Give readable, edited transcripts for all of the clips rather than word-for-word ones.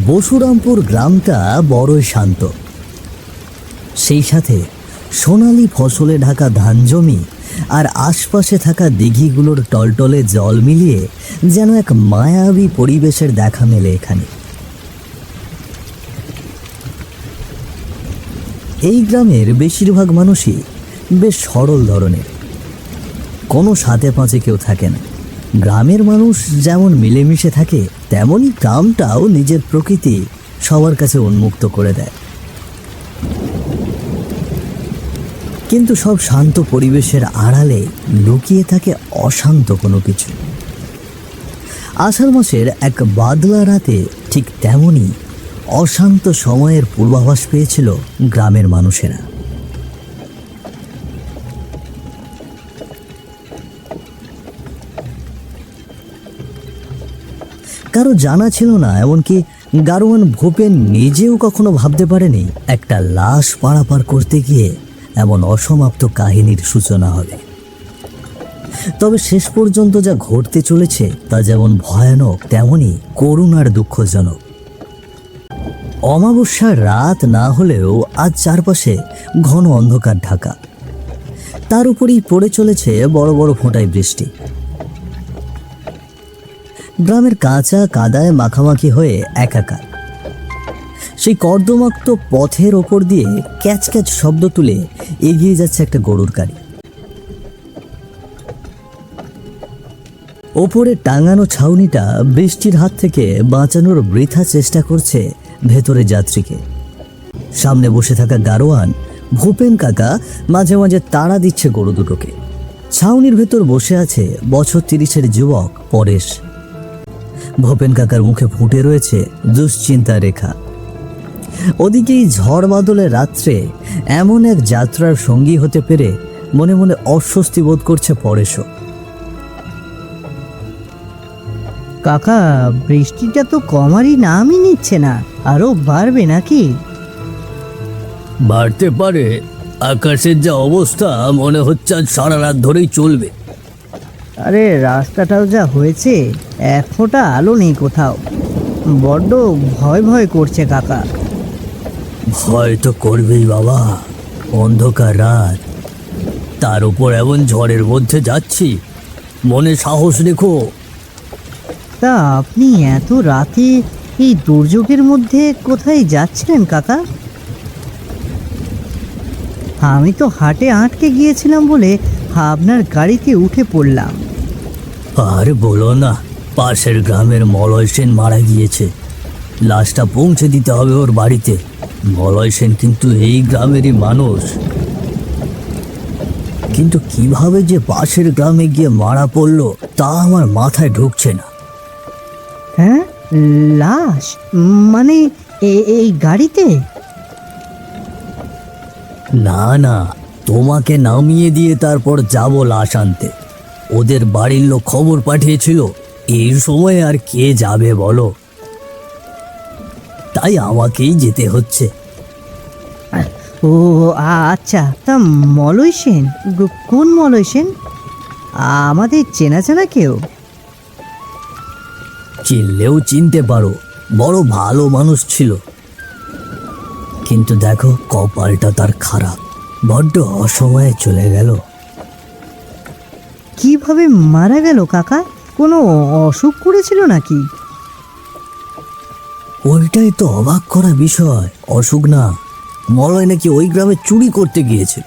বসুরামপুর গ্রামটা বড়ই শান্ত। সেই সাথে সোনালি ফসলে ঢাকা ধান জমি আর আশপাশে থাকা দিঘিগুলোর টলটলে জল মিলিয়ে যেন এক মায়াবী পরিবেশের দেখা মেলে এখানে। এই গ্রামের বেশিরভাগ মানুষই বেশ সরল ধরনের, কোনো সাথে পাঁচে কেউ থাকে না। গ্রামের মানুষ যেমন মিলেমিশে থাকে, তেমনই গ্রামটাও নিজের প্রকৃতি সবার কাছে উন্মুক্ত করে দেয়। কিন্তু সব শান্ত পরিবেশের আড়ালে লুকিয়ে থাকে অশান্ত কোনো কিছু। আষাঢ় মাসের এক বাদলা রাতে ঠিক তেমনই অশান্ত সময়ের পূর্বাভাস পেয়েছিল গ্রামের মানুষেরা। কারো জানা ছিল না, এমনকি গারোয়ান ভূপেন নিজেও কখনো ভাবতে পারেনি একটা লাশ পারাপার করতে গিয়ে এমন অসমাপ্ত কাহিনীর সূচনা হবে। তবে শেষ পর্যন্ত যা ঘটতে চলেছে তা যেমন ভয়ানক, তেমনই করুণ আর দুঃখজনক। অমাবস্যার রাত না হলেও আজ চারপাশে ঘন অন্ধকার ঢাকা, তার উপরেই পড়ে চলেছে বড় বড় ফোঁটায় বৃষ্টি। গ্রামের কাঁচা কাদায় মাখামাখি হয়ে একাকার। সেই কর্দমাক্ত পথের ওপর দিয়ে ক্যাচ ক্যাচ শব্দ তুলে এগিয়ে যাচ্ছে একটা গরুর গাড়ি। ওপরে টাঙানো ছাউনিটা বৃষ্টির হাত থেকে বাঁচানোর বৃথা চেষ্টা করছে ভেতরে যাত্রীকে। সামনে বসে থাকা গারোয়ান ভূপেন কাকা মাঝে মাঝে তাড়া দিচ্ছে গরু দুটোকে। ছাউনির ভেতর বসে আছে বছর 30-এর যুবক পরেশ। ভূপেন কাকার মুখে ফুটে রয়েছে দুশ্চিন্তা রেখা। ওদিকেই ঝড় বাদলের রাত্রে এমন এক যাত্রার সঙ্গী হতে পেরে মনে মনে অস্বস্তি বোধ করছে পরেশও। কাকা, বৃষ্টিটা তো কমারই নামই নিচ্ছে না, আরো বাড়বে নাকি? বাড়তে পারে, আকাশের যা অবস্থা মনে হচ্ছে আজ সারা রাত ধরেই চলবে। আরে রাস্তাটাও যা হয়েছে, এক ফোঁটা আলো নেই কোথাও। বড্ড ভয় ভয় করছে কাকা। ভয় তো করবেই বাবা, অন্ধকার রাত, তার উপর এমন ঝড়ের মধ্যে যাচ্ছি, মনে সাহস রেখো। তা আপনি এত রাতে এই দুর্যোগের মধ্যে কোথায় যাচ্ছিলেন কাকা? আমি তো হাটে আটকে গিয়েছিলাম বলে আপনার গাড়িতে উঠে পড়লাম। আর বলো না, পাশের গ্রামের মলয় সেন মারা গিয়েছে। লাশটা পৌঁছে দিতে হবে ওর বাড়িতে। মলয় সেন কিন্তু এই গ্রামেরই মানুষ, কিন্তু কিভাবে যে পাশের গ্রামে গিয়ে মারা পড়লো তা আমার মাথায় ঢুকছে না। হ্যাঁ, লাশ মানে এই গাড়িতে? না না, তোমাকে নামিয়ে দিয়ে তারপর যাব লাশ আনতে। ওদের বাড়ির লোক খবর পাঠিয়েছিল, এই সময় আর কে যাবে বলো, তাই আমাকেই যেতে হচ্ছে। ও আচ্ছা, তা মলয় সেন কোন মলয় সেন? আমাদের চেনা চেনা কেউ? চিনলেও চিনতে পারো, বড় ভালো মানুষ ছিল। কিন্তু দেখো কপালটা তার খারাপ, বড্ড অসময়ে চলে গেল। কিভাবে মারা গেল কাকা? কোনো অসুখ করেছিল নাকি? ওইটাই তো অবাক করা বিষয়। অসুখ না, মলয় নাকি ওই গ্রামে চুরি করতে গিয়েছিল,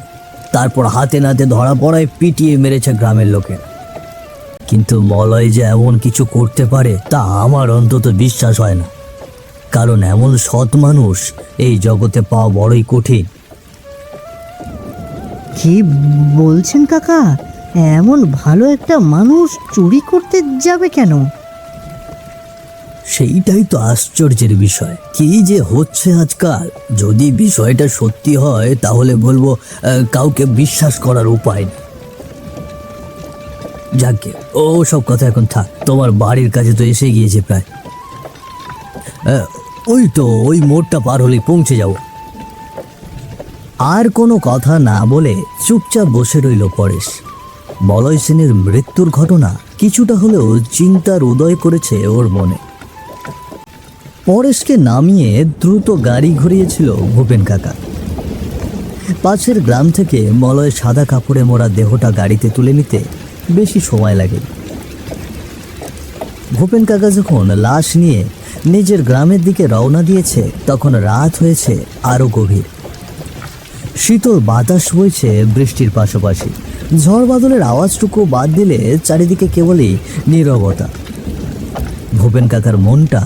তারপর হাতে নাতে ধরা পড়ায় পিটিয়ে মেরেছে গ্রামের লোকের। কিন্তু মলয় যে এমন কিছু করতে পারে তা আমার অন্তত বিশ্বাস হয় না, কারণ এমন সৎ মানুষ এই জগতে পাওয়া বড়ই কঠিন। কি বলছেন কাকা? এমন ভালো একটা মানুষ চুরি করতে যাবে কেন? সেইটাই তো আশ্চর্যের বিষয়। কি যে হচ্ছে আজকাল, যদি বিষয়টা সত্যি হয় তাহলে বলবো কাউকে বিশ্বাস করার উপায় নেই। যাকে ও সব কথা এখন থাক, তোমার বাড়ির কাছে তো এসে গিয়েছে প্রায়। ওই তো ওই মোড়টা পার হলেই পৌঁছে যাব। আর কোনো কথা না বলে চুপচাপ বসে রইল পরেশ। মলয় সেনের মৃত্যুর ঘটনা কিছুটা হলেও চিন্তার উদয় করেছে ওর মনে। পরেশকে নামিয়ে দ্রুত গাড়ি ঘুরিয়েছিল ভূপেন কাকা। পাশের গ্রাম থেকে মলয়ের সাদা কাপড়ে মোড়া দেহটা গাড়িতে তুলে নিতে বেশি সময় লাগে। ভূপেন কাকা যখন লাশ নিয়ে নিজের গ্রামের দিকে রওনা দিয়েছে তখন রাত হয়েছে আরো গভীর। শীতল বাতাস বইছে বৃষ্টির পাশাপাশি। ঝড় বাদলের আওয়াজটুকু বাদ দিলে চারিদিকে কেবলই নীরবতা। ভূপেন কাকার মনটা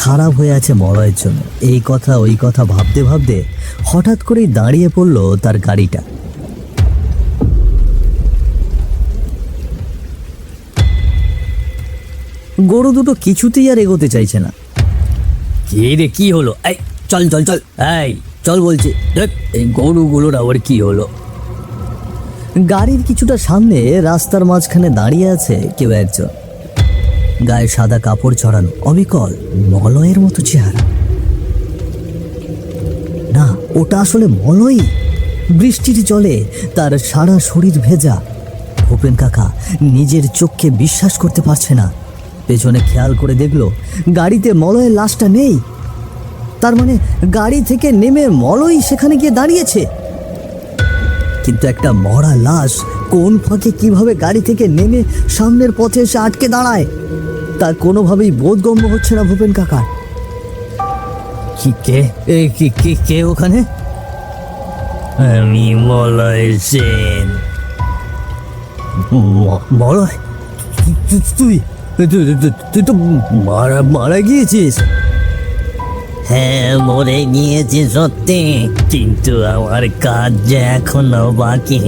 খারাপ হয়ে আছে মলয়ের জন্য। এই কথা ওই কথা ভাবতে ভাবতে হঠাৎ করেই দাঁড়িয়ে পড়ল তার গাড়িটা। গরু দুটো কিছুতেই আর এগোতে চাইছে না। কি রে, কি হলো? এই চল চল চল, এই চল বলছি। দেখ এই গরুগুলোর আবার কি হলো? গাড়ির কিছুটা সামনে রাস্তার মাঝখানে দাঁড়িয়ে আছে কেউ একজন। গায়ে সাদা কাপড় ছড়ানো, অবিকল মলয়ের মতো চেহারা। না, ওটা আসলে মলয়। বৃষ্টির জলে তার সারা শরীর ভেজা। ভূপেন কাকা নিজের চোখকে বিশ্বাস করতে পারছে না। পেছনে খেয়াল করে দেখলো গাড়িতে মলয়ের লাশটা নেই। তার মানে গাড়ি থেকে নেমে মলয় সেখানে গিয়ে দাঁড়িয়েছে। কিন্তু একটা মরা লাশ কোন ফাঁকে কিভাবে গাড়ি থেকে নেমে সামনের পথে এসে আটকে দাঁড়ায় তা কোনোভাবেই বোধগম্য হচ্ছে না ভূপেন কাকার। কে ওখানে? আমি মলয় সেন। মলয়? তুই তুই তো মারা গিয়েছিস। হ্যাঁ, মরে গিয়েছি সত্যি, কিন্তু আমার কাজ যে এখনো বাকি।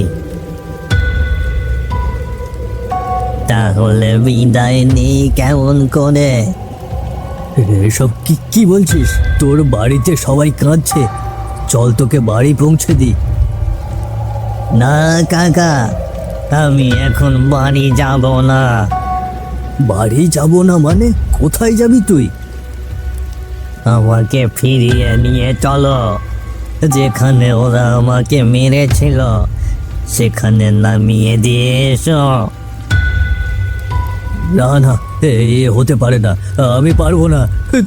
তাহলে বিদায় নেই কেমন করে? এসব কি বলছিস? তোর বাড়িতে সবাই কাঁদছে, চল তোকে বাড়ি পৌঁছে দিই। না কাকা, আমি এখন বাড়ি যাব না। বাড়ি যাব না মানে? কোথায় যাবি তুই? আমাকে ফিরিয়ে নিয়ে চলো, যেখানে ওরা আমাকে মেরেছিল সেখানে নামিয়ে দিয়ে এসো। না না, এ হতে পারে না, আমি পারবো না।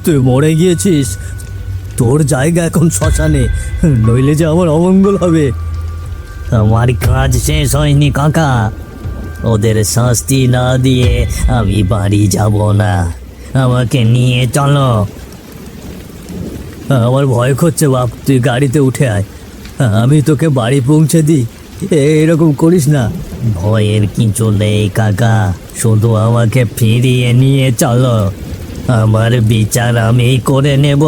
তুই মরে গিয়েছিস, তোর জায়গা এখন শ্মশানে, নইলে যে আমার অমঙ্গল হবে। আমার কাজ শেষ হয়নি কাকা, ওদের শাস্তি না দিয়ে আমি বাড়ি যাব না। আমাকে নিয়ে চলো। আমার ভয় করছে বাপ, তুই গাড়িতে উঠে আয়, আমি তোকে বাড়ি পৌঁছে দিই। এরকম করিস না। ভয়ের কিছু নেই কাকা, শুধু আমাকে ফিরিয়ে নিয়ে চলো, আমার বিচার আমি করে নেব।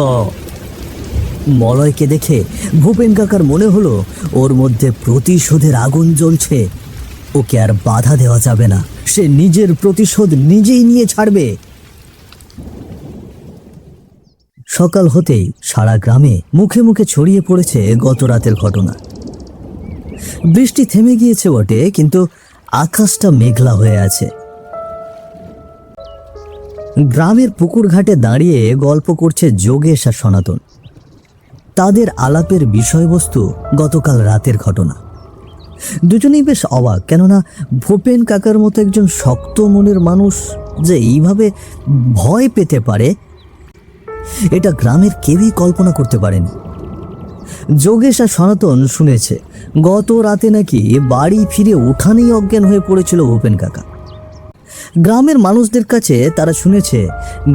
মলয়কে দেখে ভূপেন কাকার মনে হলো ওর মধ্যে প্রতিশোধের আগুন জ্বলছে। ওকে আর বাধা দেওয়া যাবে না, সে নিজের প্রতিশোধ নিজেই নিয়ে ছাড়বে। সকাল হতেই সারা গ্রামে মুখে মুখে ছড়িয়ে পড়েছে গত রাতের ঘটনা। বৃষ্টি থেমে গিয়েছে বটে, কিন্তু আকাশটা মেঘলা হয়ে আছে। গ্রামের পুকুর ঘাটে দাঁড়িয়ে গল্প করছে যোগেশ আর সনাতন। তাদের আলাপের বিষয়বস্তু গতকাল রাতের ঘটনা। দুজনেই বেশ অবাক, কেননা ভূপেন কাকার মতো একজন শক্ত মনের মানুষ যে এইভাবে ভয় পেতে পারে এটা গ্রামের কেউই কল্পনা করতে পারেনি। যোগেশ আর সনাতন শুনেছে গত রাতে নাকি বাড়ি ফিরে উঠানেই অজ্ঞান হয়ে পড়েছিল ভূপেন কাকা। গ্রামের মানুষদের কাছে তারা শুনেছে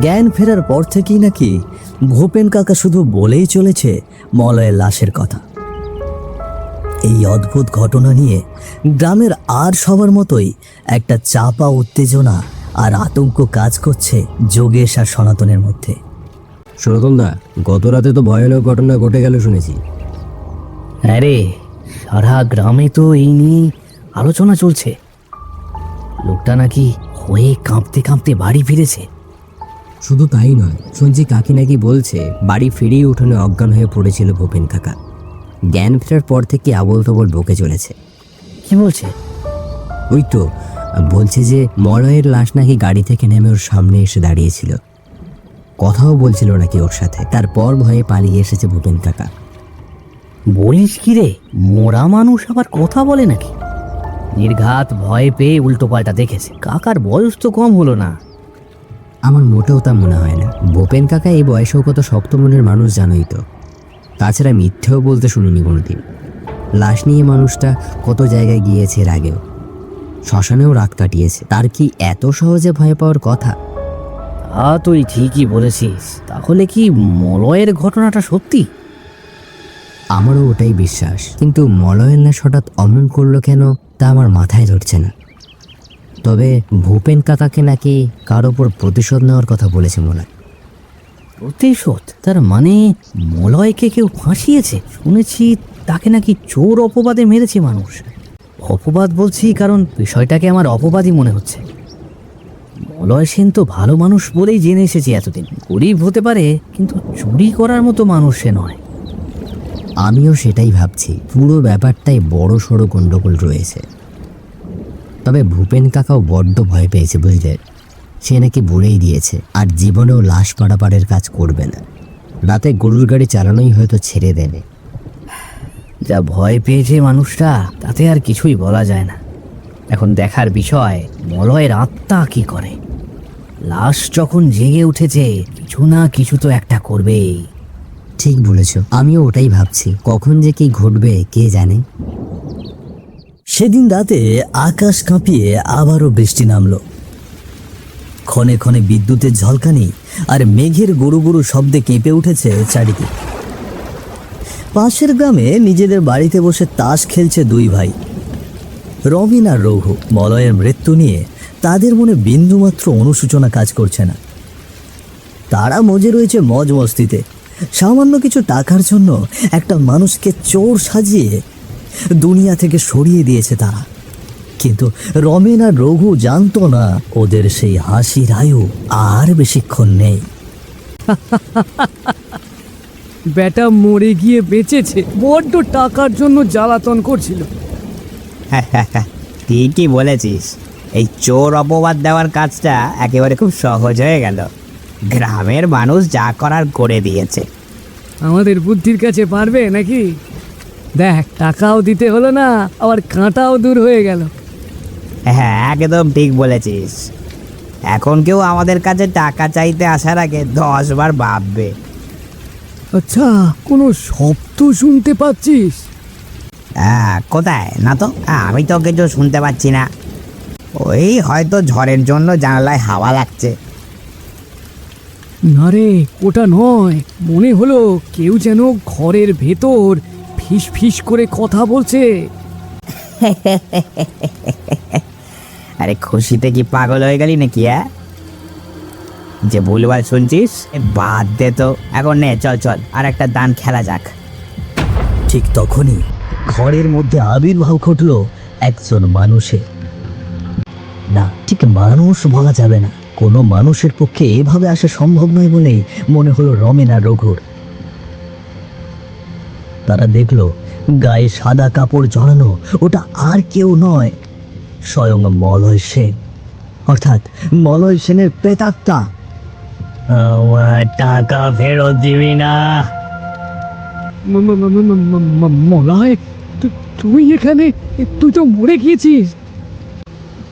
জ্ঞান ফেরার পর থেকেই নাকি ভূপেন কাকা শুধু বলেই চলেছে মলয়ের লাশের কথা। এই অদ্ভুত ঘটনা নিয়ে গ্রামের আর সবার মতোই একটা চাপা উত্তেজনা আর আতঙ্ক কাজ করছে যোগেশ আর সনাতনের মধ্যে। সনাতন দা, গত রাতে তো ভয়ানক ঘটনা ঘটে গেল শুনেছি। আরে সারা গ্রামে তো এই নিয়ে আলোচনা চলছে। লোকটা নাকি হয়ে কাঁপতে কাঁপতে বাড়ি ফিরেছে। শুধু তাই নয়, শুনছি কাকি নাকি বলছে বাড়ি ফিরেই উঠোনে অজ্ঞান হয়ে পড়েছিল ভূপেন কাকা। জ্ঞান ফেরার পর থেকে আবল তবল বকে চলেছে। কি বলছে? ওই তো বলছে যে মলয়ের লাশ নাকি গাড়ি থেকে নেমে ওর সামনে এসে দাঁড়িয়েছিল, কথাও বলছিল নাকি ওর সাথে। তারপর ভয়ে পালিয়ে এসেছে ভূপেন কাকা। বলিস কি রে, মোরা মানুষ আবার কথা বলে নাকি? নির্ঘাত ভয় পেয়ে উল্টো পাল্টা দেখেছে। কাকার বয়স তো কম হলো না। আমার মোটেও তা মনে হয় না। ভূপেন কাকা এই বয়সেও কত শক্ত মনের মানুষ জানোই তো। তাছাড়া মিথ্যেও বলতে শুনিনি কোনোদিন। লাশ নিয়ে মানুষটা কত জায়গায় গিয়েছে এর আগেও, শ্মশানেও রাত কাটিয়েছে। তার কি এত সহজে ভয় পাওয়ার কথা? তুই ঠিকই বলেছিস। তাহলে কি মলয়ের ঘটনাটা সত্যি? আমারও ওটাই বিশ্বাস, কিন্তু মলয়ের লাশ হঠাৎ অমন করলো কেন তা আমার মাথায় ধরছে না। তবে ভূপেন কাকাকে নাকি কার ওপর প্রতিশোধ নেওয়ার কথা বলেছে মনে হয়। প্রতিশোধ? তার মানে মলয়কে কেউ ফাঁসিয়েছে? শুনেছি তাকে নাকি চোর অপবাদে মেরেছে মানুষ। অপবাদ বলছি কারণ বিষয়টাকে আমার অপবাদই মনে হচ্ছে। মলয় সেন তো ভালো মানুষ বলেই জেনে এসেছি এতদিন। গরিব হতে পারে, কিন্তু চুরি করার মতো মানুষ সে নয়। আমিও সেটাই ভাবছি। পুরো ব্যাপারটাই বড় সড়ো গন্ডগোল রয়েছে। তবে ভূপেন কাকাও বড্ড ভয় পেয়েছে বুঝলে। সে নাকি বলেই দিয়েছে আর জীবনেও লাশ পাড়াপাড়ের কাজ করবে না। রাতে গরুর গাড়ি চালানোই হয়তো ছেড়ে দেবে। যা ভয় পেয়েছে মানুষটা, তাতে আর কিছুই বলা যায় না। এখন দেখার বিষয় মলয়ের আত্মা কি করে। লাশ যখন জেগে উঠেছে, কিছু না কিছু তো একটা করবেই। ঠিক বলেছ, আমিও ওটাই ভাবছি। কখন যে কি ঘটবে কে জানে। সেদিন রাতে আকাশ কাঁপিয়ে আবারও বৃষ্টি নামলো। ক্ষণে ক্ষণে বিদ্যুতের ঝলকানি আর মেঘের গুরু গুরু শব্দে কেঁপে উঠেছে চারিদিক। পাশের গ্রামে নিজেদের বাড়িতে বসে তাস খেলছে দুই ভাই, রবিন আর রঘু। মলয়ের মৃত্যু নিয়ে তাদের মনে বিন্দুমাত্র অনুশোচনা কাজ করছে না। তারা মজে রয়েছে মজ মস্তিতে। সামান্য কিছু টাকার জন্য একটা মানুষকে চোর সাজিয়ে দুনিয়া থেকে সরিয়ে দিয়েছে তারা। কিন্তু রমেন আর রঘু জানতো না ওদের সেই হাসির আয়ু আর বেশিক্ষণ নেই। বেটা মরে গিয়ে বেঁচেছে, বড্ড টাকার জন্য জ্বালাতন করছিল। ঠিকই বলেছিস। এই চোর অপবাদ দেওয়ার কাজটা একেবারে খুব সহজ হয়ে গেল। গ্রামের মানুষ যা করার করে দিয়েছে। আমাদের বুদ্ধির কাছে পারবে নাকি? দেখ, টাকাও দিতে হলো না, আবার কাঁটাও দূর হয়ে গেল। হ্যাঁ, একদম ঠিক বলেছিস। এখন কেউ আমাদের কাছে টাকা চাইতে আসার আগে 10 বার ভাববে। আচ্ছা, কোনো শব্দ শুনতে পাচ্ছিস? হ্যাঁ, কোথায়? না তো, আমি তো কিছু শুনতে পাচ্ছি না। ওই হয়তো ঝড়ের জন্য জানালায় হাওয়া লাগছে। না রে, ওটা নয়। মনে হলো কেউ যেন ঘরের ভেতর ফিস ফিস করে কথা বলছে। আরে খুশিতে কি পাগল হয়ে গেলি নাকি? যে ভুলভাল শুনছিস বাদ দে তো। এখন নে, চল চল আর একটা দান খেলা যাক। ঠিক তখনই ঘরের মধ্যে আবির্ভাব ঘটলো একজন মানুষের। না, ঠিক মানুষ বলা যাবে না। কোনো মানুষের পক্ষে এভাবে আসা সম্ভব নয় বলেই মনে হলো রমেন আর রঘুর। তারা দেখলো গায়ে সাদা কাপড় জড়ানো ওটা আর কেউ নয়, স্বয়ং মলয় সেন, অর্থাৎ মলয় সেনের প্রেতাত্মা। আমার টাকা ফেরত দিবি না? মলয়, তুই এখানে? তুই তো মরে গিয়েছিস,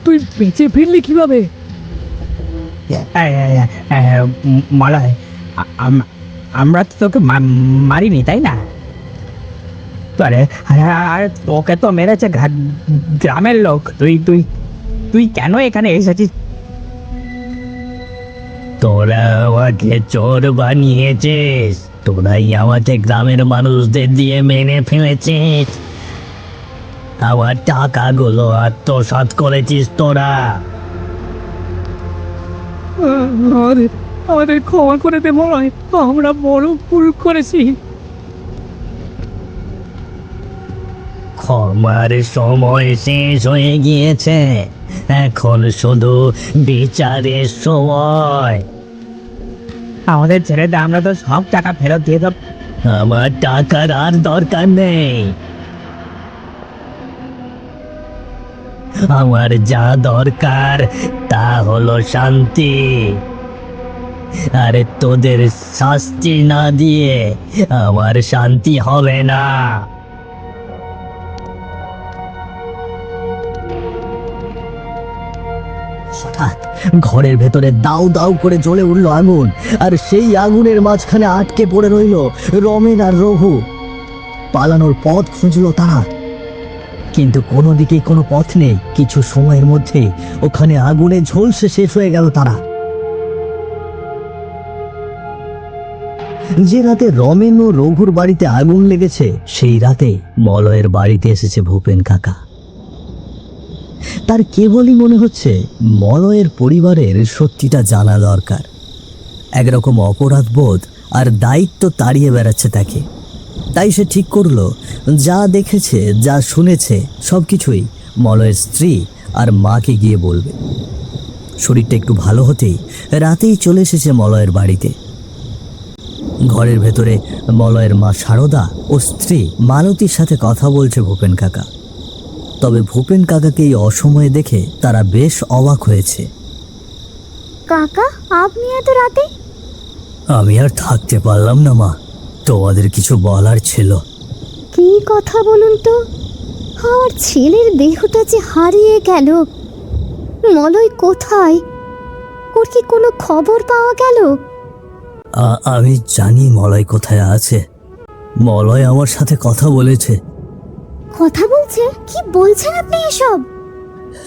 তুই বেঁচে ফিরলি কিভাবে? মলয়, আমরা তো তোকে মারিনি, তাই না? আরে আরে তোকে তো মেরেছে গ্রামের লোক। তুই তুই তুই কেন এখানে এসেছিস? তোরা আমাকে চোর বানিয়েছিস। তোরাই আমাকে গ্রামের মানুষদের দিয়ে মেনে ফেলেছিস। আমার টাকাগুলো আত্মসাৎ করেছিস তোরা। আমাদের ক্ষমা করে দে মলয়, আমরা বড় ভুল করেছি। ক্ষমার সময় শেষ হয়ে গিয়েছে, এখন শুধু বিচারের সময়। আমাদের ছেড়ে দে, আমরা তো সব টাকা ফেরত দিয়ে দেব। আমার টাকার আর দরকার নেই। আমার যা দরকার তা হলো শান্তি। আরে তোদের শাস্তি না দিয়ে আমার শান্তি হবে না। হঠাৎ হঠাৎ ঘরের ভেতরে দাউ দাউ করে জ্বলে উঠল আগুন, আর সেই আগুনের মাঝখানে আটকে পড়ে রইল রমেন আর রঘু। পালানোর পথ খুঁজল তারা, কিন্তু কোনো দিকেই কোনো পথ নেই। কিছু সময়ের মধ্যে ওখানে আগুনে ঝলসে শেষ হয়ে গেল তারা। যে রাতে রমেন ও রঘুর বাড়িতে আগুন লেগেছে, সেই রাতে মলয়ের বাড়িতে এসেছে ভূপেন কাকা। তার কেবলই মনে হচ্ছে মলয়ের পরিবারের সত্যিটা জানা দরকার। একরকম অপরাধ বোধ আর দায়িত্ব তাড়িয়ে বেড়াচ্ছে তাকে। তাই সে ঠিক করলো, যা দেখেছে যা শুনেছে সবকিছুই মলয়ের স্ত্রী আর মাকে গিয়ে বলবে। শরীরটা একটু ভালো হতেই রাতেই চলে এসেছে মলয়ের বাড়িতে। ঘরের ভেতরে মলয়ের মা সারদা ও স্ত্রী মালতীর সাথে কথা বলছে ভূপেন কাকা। তবে ভূপেন কাকাকে এই অসময়ে দেখে তারা বেশ অবাক হয়েছে। কাকা, আপনি এত রাতে? আমি আর থাকতে পারলাম না মা, তোমাদের কিছু বলার ছিল। কি কথা বলুন তো? আমার ছেলের দেহটা যে হারিয়ে গেল, মলয় কোথায়? ওর কি কোনো খবর পাওয়া গেল? আমি জানি মলয় কোথায় আছে। মলয় আমার সাথে কথা বলেছে। কথা বলছে? কি বলছেন আপনি এসব?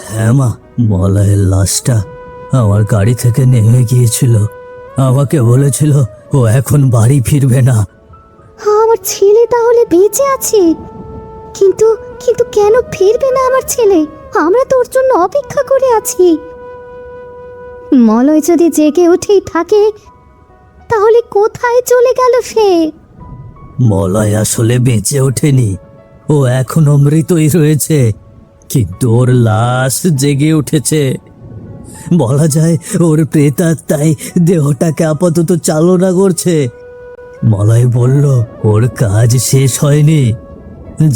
হ্যাঁ মা, মলয়ের লাশটা আমার গাড়ি থেকে নেমে গিয়েছিল। আমাকে বলেছিল ও এখন বাড়ি ফিরবে না। আমার ছেলে তাহলে বেঁচে আছে, কিন্তু কিন্তু কেন ফিরবে না আমার ছেলে? আমরা তো ওর জন্য অপেক্ষা করে আছি। মলয় যদি জেগে উঠেই থাকে, তাহলে কোথায় চলে গেল সে? মলয় আসলে বেঁচে ওঠেনি, ও এখনো মৃতই রয়েছে, কিন্তু ওর লাশ জেগে উঠেছে। বলা যায় ওর প্রেতাত্মাই দেহটাকে আপাতত চালনা করছে। মলয় বলল ওর কাজ শেষ হয়নি।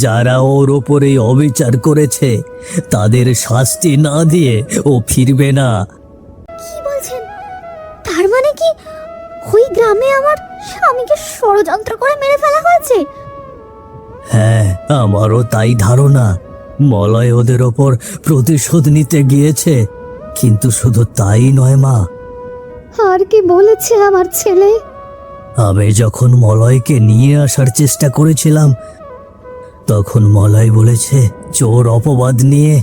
যারা ওর ওপরে অবিচার করেছে তাদের শাস্তি না দিয়ে ও ফিরবে না। কি বলছেন? তার মানে কি ওই গ্রামে আমার স্বামীকে ষড়যন্ত্র করে মেরে ফেলা হয়েছে? হ্যাঁ, আমারও তাই ধারণা। মলয় ওদের ওপর প্রতিশোধ নিতে গিয়েছে, কিন্তু শুধু তাই নয় মা। আর কি বলেছে আমার ছেলে? আমি যখন মলয়কে নিয়ে আসার চেষ্টা করেছিলাম, তখন মলয় বলেছে চোর অপবাদ নিয়ে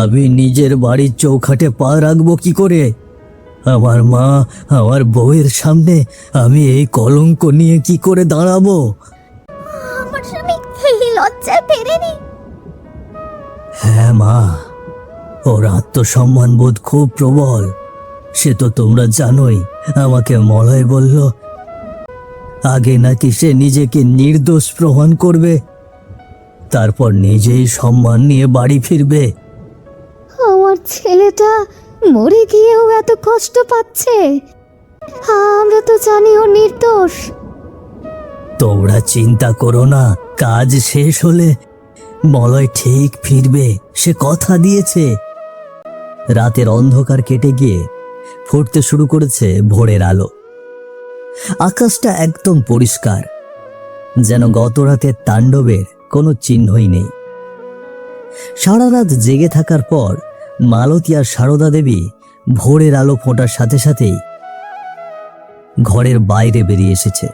আমি নিজের বাড়ির চৌখাটে পা রাখবো কি করে? আমার মা, আমার বউয়ের সামনে আমি এই কলঙ্ক নিয়ে কি করে দাঁড়াবো? আমার স্বামী এই লজ্জায় পেরেনি। হ্যাঁ মা, ওর আত্মসম্মান বোধ খুব প্রবল। সে তো তোমরা জানোই। আমাকে মলয় বলল আগে নাকি সে নিজেকে নির্দোষ প্রমাণ করবে, তারপর নিজেই সম্মান নিয়ে বাড়ি ফিরবে। আমার ছেলেটা মরে গিয়েও এত কষ্ট পাচ্ছে। আমরা তো জানি ও নির্দোষ। তোমরা চিন্তা করো না, কাজ শেষ হলে মলয় ঠিক ফিরবে, সে কথা দিয়েছে। রাতের অন্ধকার কেটে গিয়ে ফুটতে শুরু করেছে ভোরের আলো। আকাশটা একদম পরিষ্কার, যেন গত রাতের তাণ্ডবের কোনো চিহ্নই নেই। সারা রাত জেগে থাকার পর মালতী আর সারদা দেবী ভোরের আলো ফোটার সাথে সাথেই ঘরের বাইরে বেরিয়ে এসেছে।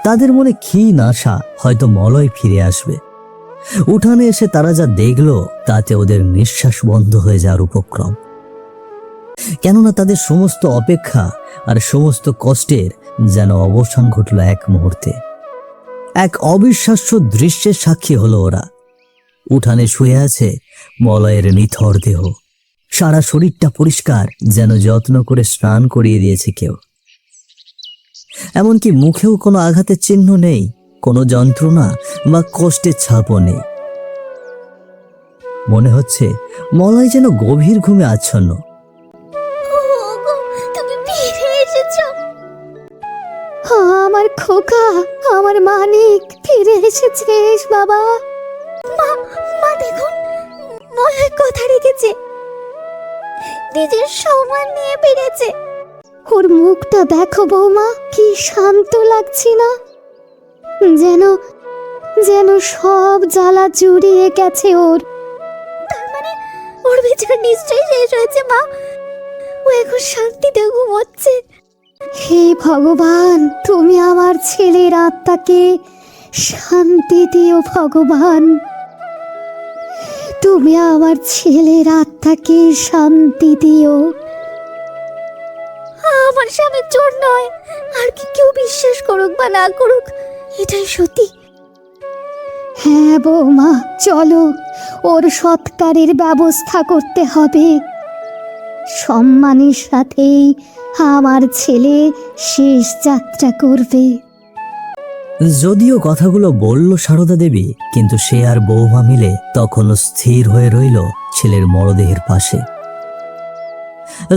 তাদের মনে ক্ষীণ আশা হয়তো মলয় ফিরে আসবে। উঠানে এসে তারা যা দেখলো তাতে ওদের নিঃশ্বাস বন্ধ হয়ে যাওয়ার উপক্রম। কেননা তাদের সমস্ত অপেক্ষা আর সমস্ত কষ্টের যেন অবসান ঘটল এক মুহূর্তে। এক অবিশ্বাস্য দৃশ্যের সাক্ষী হলো ওরা। উঠানে শুয়ে আছে মলয়ের নিথর দেহ। সারা শরীরটা পরিষ্কার, যেন যত্ন করে স্নান করিয়ে দিয়েছে কেউ। এমনকি মুখেও কোনো আঘাতের চিহ্ন নেই, কোনো যন্ত্রণা বা কষ্টের ছাপও নেই। মনে হচ্ছে মলয় যেন গভীর ঘুমে আচ্ছন্ন। তুমি ফিরে এসেছো। আমার খোকা, আমার মানিক ফিরে এসেছিস বাবা। মা, মা দেখুন, মলয় কথা রেখেছে, নিজের সম্মান নিয়ে ফিরেছে। ওর মুখটা দেখো বৌমা, কি শান্ত লাগছে না? যেন যেন সব জ্বালা জুড়িয়ে গেছে ওর। তার মানে ওর বিচার নিশ্চয়ই শেষ হয়েছে মা। ও এখন শান্তিতে ঘুমোচ্ছে। হে ভগবান, তুমি আমার ছেলের আত্মাকে শান্তি দিও ভগবান, তুমি আমার ছেলের আত্মাকে শান্তি দিও। আমার স্বামী চোর নয়, আর কি কেউ বিশ্বাস করুক বা না করুক, এটাই সত্যি। হ্যাঁ বৌমা, চলো, ওর সৎকারের ব্যবস্থা করতে হবে। সম্মানের সাথেই আমার ছেলে শেষ যাত্রা করবে। যদিও কথাগুলো বলল সারদা দেবী, কিন্তু সে আর বৌমা মিলে তখনও স্থির হয়ে রইল ছেলের মরদেহের পাশে।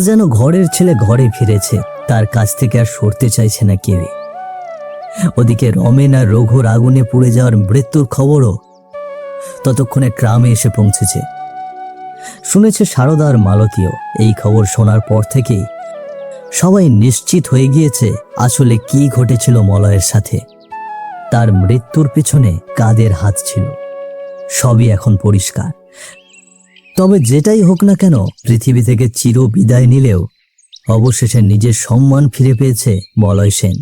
যেন ঘরের ছেলে ঘরে ফিরেছে, তার কাছ থেকে আর সরতে চাইছে না কেউই। ওদিকে রমেন আর রঘুর আগুনে পুড়ে যাওয়ার মৃত্যুর খবরও ততক্ষণে গ্রামে এসে পৌঁছেছে। শুনেছে সারদা আর মালতীও। এই খবর শোনার পর থেকেই সবাই নিশ্চিত হয়ে গিয়েছে আসলে কি ঘটেছিল মলয়ের সাথে। তার মৃত্যুর পিছনে কাদের হাত ছিল, সবই এখন পরিষ্কার। তবে যেটাই হোক না কেন, পৃথিবী থেকে চির বিদায় নিলেও অবশেষে নিজের সম্মান ফিরে পেয়েছে মলয় সেন।